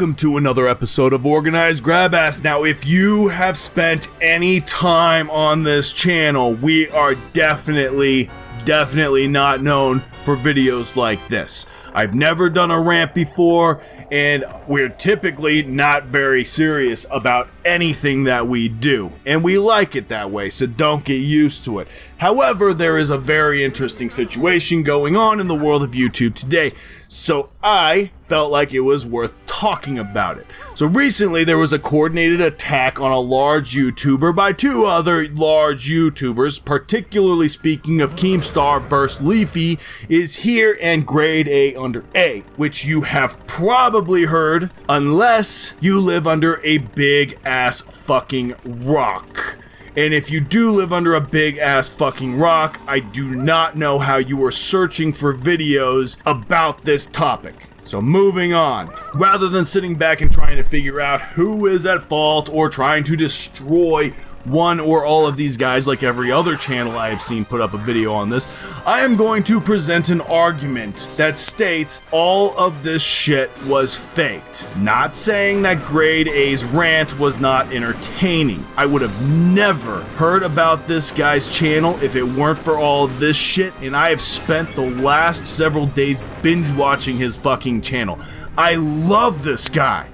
welcome to another episode of Organized Grab Ass. Now, if you have spent any time on this channel, we are definitely not known for videos like this. I've never done a rant before, and we're typically not very serious about anything that we do, and we like it that way, so don't get used to it. However, there is a very interesting situation going on in the world of YouTube today, so I felt like it was worth talking about it. So recently there was a coordinated attack on a large YouTuber by two other large YouTubers, particularly speaking of Keemstar vs. Leafy is here and grade A under A, which you have probably heard unless you live under a big ass fucking rock. And if you do live under a big ass fucking rock, I do not know how you are searching for videos about this topic. So moving on. Rather than sitting back and trying to figure out who is at fault or trying to destroy one or all of these guys like every other channel I have seen put up a video on this, I am going to present an argument that states all of this shit was faked. Not saying that Grade A's rant was not entertaining. I would have never heard about this guy's channel if it weren't for all of this shit, and I have spent the last several days binge watching his fucking channel. I love this guy.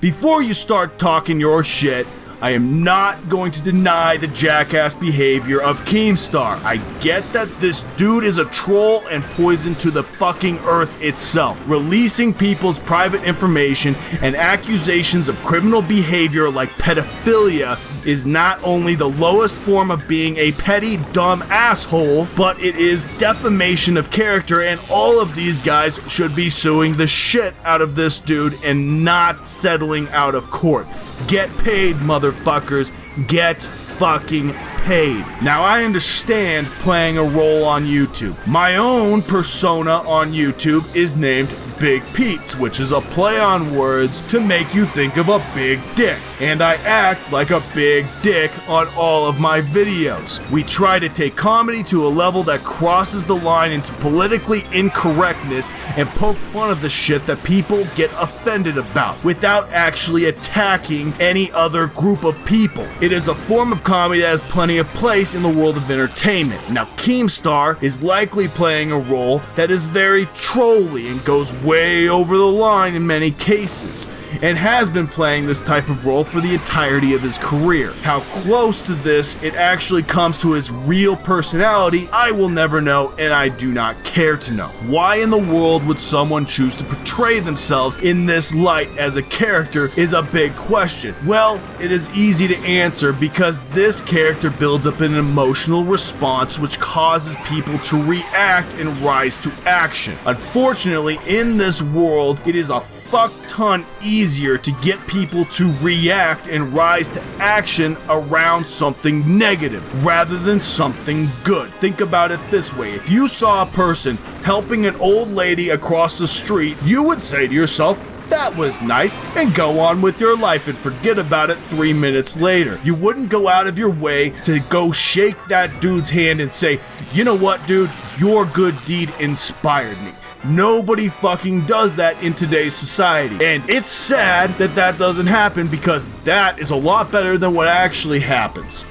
Before you start talking your shit, I am not going to deny the jackass behavior of Keemstar. I get that this dude is a troll and poison to the fucking earth itself. Releasing people's private information and accusations of criminal behavior like pedophilia is not only the lowest form of being a petty, dumb asshole, but it is defamation of character, and all of these guys should be suing the shit out of this dude and not settling out of court. Get paid, motherfuckers. Get fucking paid. Now, I understand playing a role on YouTube. My own persona on YouTube is named Big Pete's, which is a play on words to make you think of a big dick. And I act like a big dick on all of my videos. We try to take comedy to a level that crosses the line into politically incorrectness and poke fun of the shit that people get offended about without actually attacking any other group of people. It is a form of comedy that has plenty of place in the world of entertainment. Now, Keemstar is likely playing a role that is very trolly and goes way over the line in many cases, and has been playing this type of role for the entirety of his career. How close to this it actually comes to his real personality, I will never know, and I do not care to know. Why in the world would someone choose to portray themselves in this light as a character is a big question. Well, it is easy to answer because this character builds up an emotional response which causes people to react and rise to action. Unfortunately, in this world, it is a fuck ton easier to get people to react and rise to action around something negative rather than something good. Think about it this way. If you saw a person helping an old lady across the street, you would say to yourself, "That was nice," and go on with your life and forget about it 3 minutes later. You wouldn't go out of your way to go shake that dude's hand and say, "You know what, dude? Your good deed inspired me." Nobody fucking does that in today's society. And it's sad that that doesn't happen because that is a lot better than what actually happens.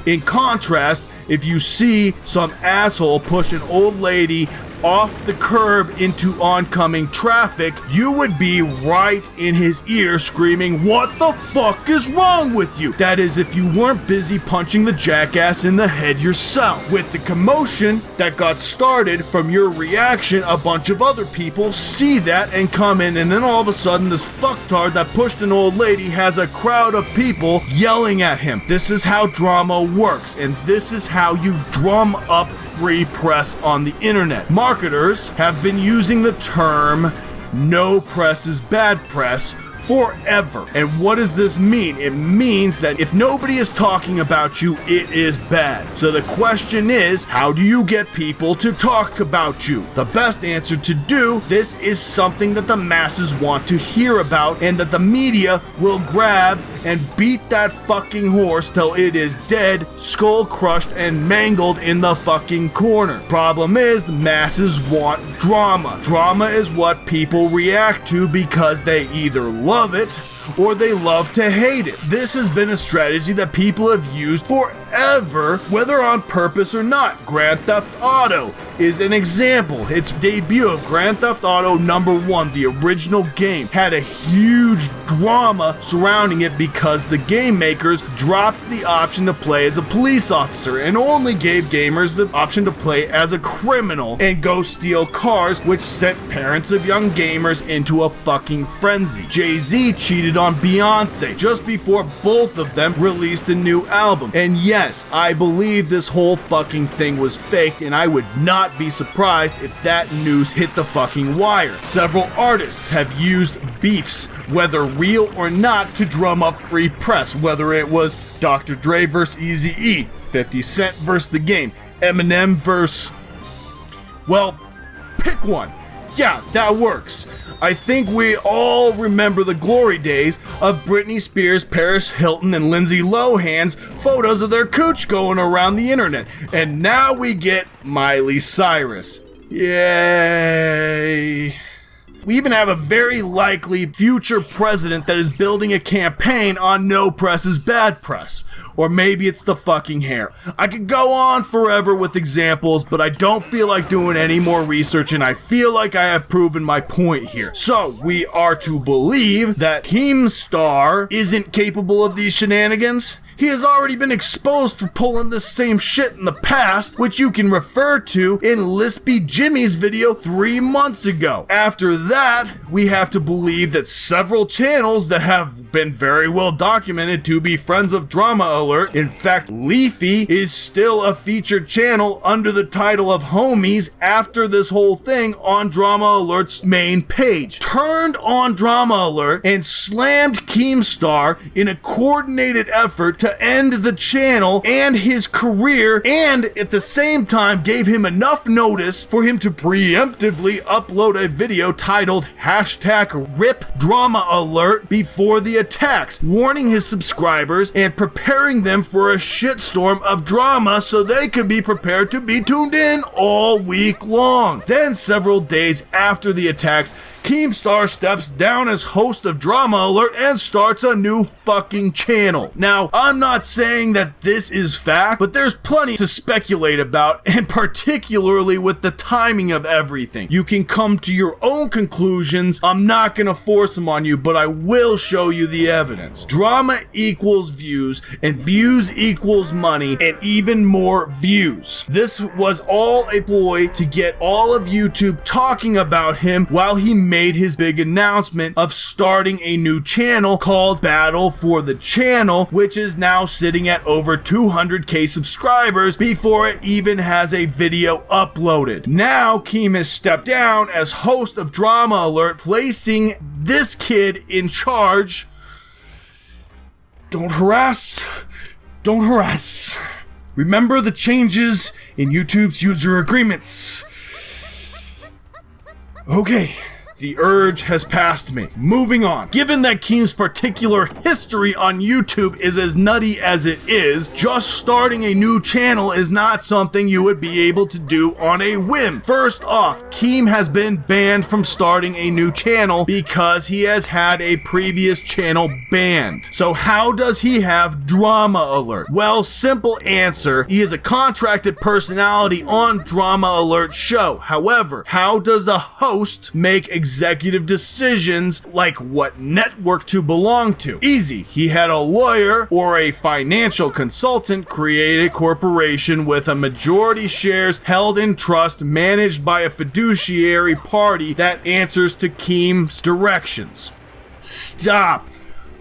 In contrast, if you see some asshole push an old lady off the curb into oncoming traffic, you would be right in his ear screaming, "What the fuck is wrong with you?" That is, if you weren't busy punching the jackass in the head yourself. With the commotion that got started from your reaction, a bunch of other people see that and come in, and then all of a sudden this fucktard that pushed an old lady has a crowd of people yelling at him. This is how drama works, and this is how you drum up free press on the internet. Marketers have been using the term "no press is bad press" forever. And what does this mean? It means that if nobody is talking about you, it is bad. So the question is, how do you get people to talk about you? The best answer to do this is something that the masses want to hear about and that the media will grab and beat that fucking horse till it is dead, skull crushed, and mangled in the fucking corner. Problem is, the masses want drama. Drama is what people react to because they either love it or they love to hate it. This has been a strategy that people have used forever, whether on purpose or not. Grand Theft Auto is an example. Its debut of Grand Theft Auto #1, the original game, had a huge drama surrounding it because the game makers dropped the option to play as a police officer and only gave gamers the option to play as a criminal and go steal cars, which sent parents of young gamers into a fucking frenzy. Jay-Z cheated on Beyonce just before both of them released a new album. And yes, I believe this whole fucking thing was faked, and I would not be surprised if that news hit the fucking wire. Several artists have used beefs, whether real or not, to drum up free press, whether it was Dr. Dre versus Eazy-E, 50 Cent versus The Game, Eminem versus... well, pick one. Yeah, that works. I think we all remember the glory days of Britney Spears, Paris Hilton, and Lindsay Lohan's photos of their cooch going around the internet. And now we get Miley Cyrus. Yay. We even have a very likely future president that is building a campaign on no press is bad press. Or maybe it's the fucking hair. I could go on forever with examples, but I don't feel like doing any more research, and I feel like I have proven my point here. So, we are to believe that Keemstar isn't capable of these shenanigans? He has already been exposed for pulling this same shit in the past, which you can refer to in Lispy Jimmy's video 3 months ago. After that, we have to believe that several channels that have been very well documented to be friends of Drama Alert, in fact, Leafy is still a featured channel under the title of Homies after this whole thing on Drama Alert's main page, turned on Drama Alert and slammed Keemstar in a coordinated effort to end the channel and his career, and at the same time gave him enough notice for him to preemptively upload a video titled #RIP Drama Alert before the attacks, warning his subscribers and preparing them for a shitstorm of drama so they could be prepared to be tuned in all week long. Then several days after the attacks, Keemstar steps down as host of Drama Alert and starts a new fucking channel. Now, I'm not saying that this is fact, but there's plenty to speculate about, and particularly with the timing of everything. You can come to your own conclusions. I'm not gonna force them on you, but I will show you the evidence. Drama equals views, and views equals money, and even more views. This was all a ploy to get all of YouTube talking about him while he made his big announcement of starting a new channel called Battle for the Channel, which is now sitting at over 200k subscribers before it even has a video uploaded. Now KEEM has stepped down as host of Drama Alert, placing this kid in charge. Don't harass. Don't harass. Remember the changes in YouTube's user agreements. Okay. The urge has passed me. Moving on. Given that KEEM's particular history on YouTube is as nutty as it is, just starting a new channel is not something you would be able to do on a whim. First off, KEEM has been banned from starting a new channel because he has had a previous channel banned. So how does he have Drama Alert? Well, simple answer, he is a contracted personality on Drama Alert show. However, how does a host make executive decisions like what network to belong to? Easy. He had a lawyer or a financial consultant create a corporation with a majority shares held in trust managed by a fiduciary party that answers to KEEM's directions. Stop.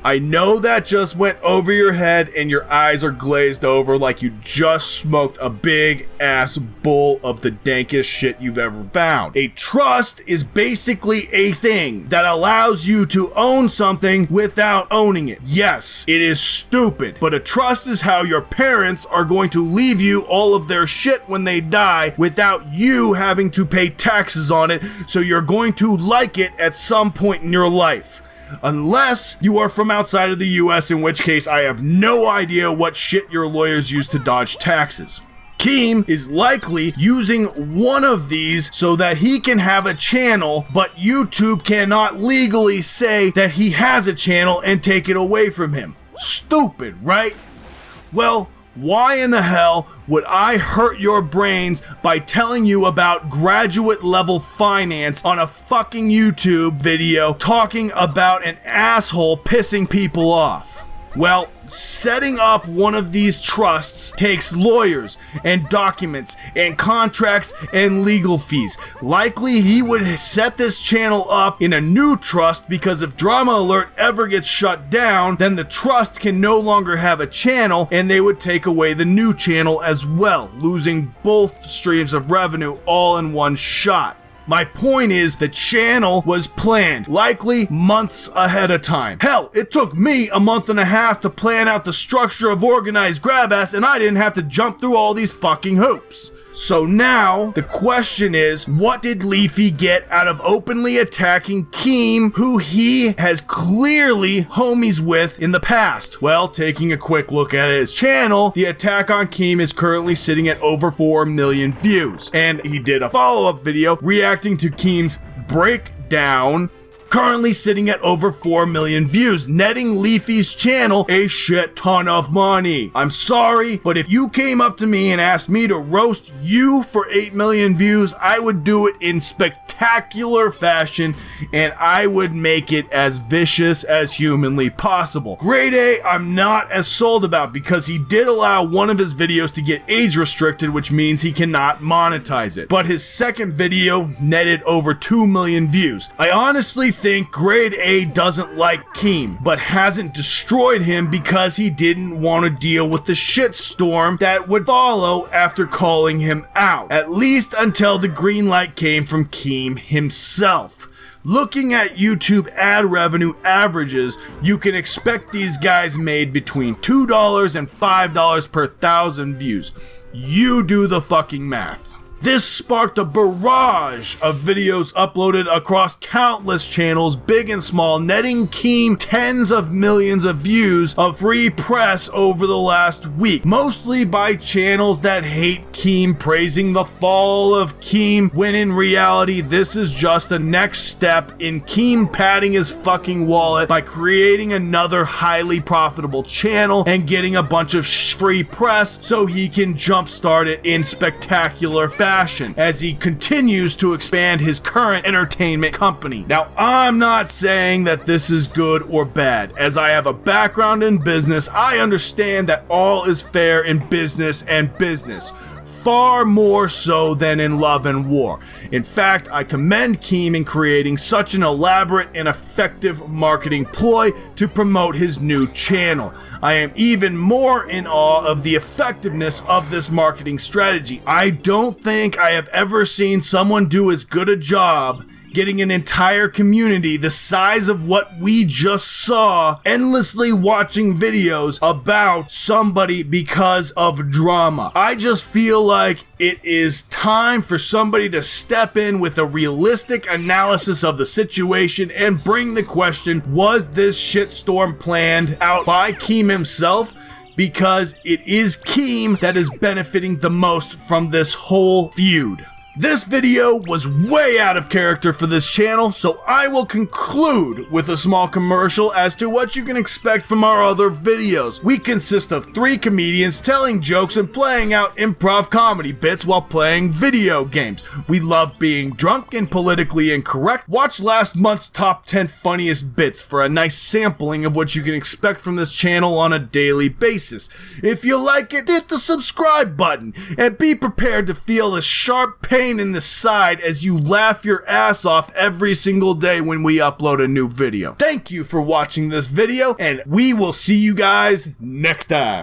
I know that just went over your head and your eyes are glazed over like you just smoked a big ass bowl of the dankest shit you've ever found. A trust is basically a thing that allows you to own something without owning it. Yes, it is stupid, but a trust is how your parents are going to leave you all of their shit when they die without you having to pay taxes on it, so you're going to like it at some point in your life. unless you are from outside of the US, in which case I have no idea what shit your lawyers use to dodge taxes. KEEM is likely using one of these so that he can have a channel, but YouTube cannot legally say that he has a channel and take it away from him. Stupid, right? Well, why in the hell would I hurt your brains by telling you about graduate level finance on a fucking YouTube video talking about an asshole pissing people off? Well, setting up one of these trusts takes lawyers and documents and contracts and legal fees. Likely he would set this channel up in a new trust, because if Drama Alert ever gets shut down, then the trust can no longer have a channel and they would take away the new channel as well, losing both streams of revenue all in one shot. My point is, the channel was planned, likely months ahead of time. Hell, it took me a month and a half to plan out the structure of Organized Grabass, and I didn't have to jump through all these fucking hoops. So now, the question is, what did Leafy get out of openly attacking KEEM, who he has clearly homies with in the past? Well, taking a quick look at his channel, the attack on KEEM is currently sitting at over 4 million views. And he did a follow-up video reacting to KEEM's breakdown, currently sitting at over 4 million views, netting Leafy's channel a shit ton of money. I'm sorry, but if you came up to me and asked me to roast you for 8 million views, I would do it in spectacular fashion, and I would make it as vicious as humanly possible. Grade A, I'm not as sold about, because he did allow one of his videos to get age restricted, which means he cannot monetize it. But his second video netted over 2 million views. I honestly think Grade A doesn't like KEEM, but hasn't destroyed him because he didn't want to deal with the shitstorm that would follow after calling him out, at least until the green light came from KEEM himself. Looking at YouTube ad revenue averages, you can expect these guys made between $2 and $5 per 1,000 views. You do the fucking math. This sparked a barrage of videos uploaded across countless channels, big and small, netting KEEM tens of millions of views of free press over the last week, mostly by channels that hate KEEM, praising the fall of KEEM, when in reality this is just the next step in KEEM padding his fucking wallet by creating another highly profitable channel and getting a bunch of free press so he can jumpstart it in spectacular fashion as he continues to expand his current entertainment company. Now, I'm not saying that this is good or bad. As I have a background in business, I understand that all is fair in business and business. Far more so than in love and war. In fact, I commend KEEM in creating such an elaborate and effective marketing ploy to promote his new channel. I am even more in awe of the effectiveness of this marketing strategy. I don't think I have ever seen someone do as good a job getting an entire community the size of what we just saw endlessly watching videos about somebody because of drama. I just feel like it is time for somebody to step in with a realistic analysis of the situation and bring the question, was this shitstorm planned out by KEEM himself? Because it is KEEM that is benefiting the most from this whole feud. This video was way out of character for this channel, so I will conclude with a small commercial as to what you can expect from our other videos. We consist of 3 comedians telling jokes and playing out improv comedy bits while playing video games. We love being drunk and politically incorrect. Watch last month's top 10 funniest bits for a nice sampling of what you can expect from this channel on a daily basis. If you like it, hit the subscribe button and be prepared to feel the sharp pain in the side as you laugh your ass off every single day when we upload a new video. Thank you for watching this video, and we will see you guys next time.